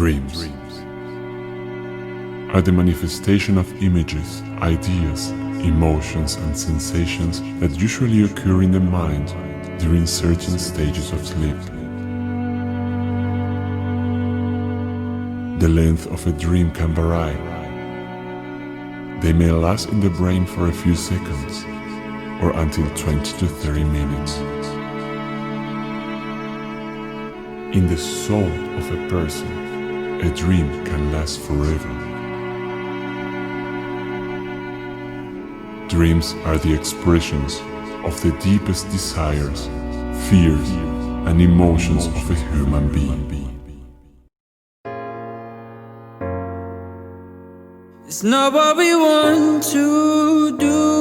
Dreams are the manifestation of images, ideas, emotions, and sensations that usually occur in the mind during certain stages of sleep. The length of a dream can vary. They may last in the brain for a few seconds or until 20 to 30 minutes. In the soul of a person, a dream can last forever. Dreams are the expressions of the deepest desires, fears, and emotions of a human being. It's not what we want to do.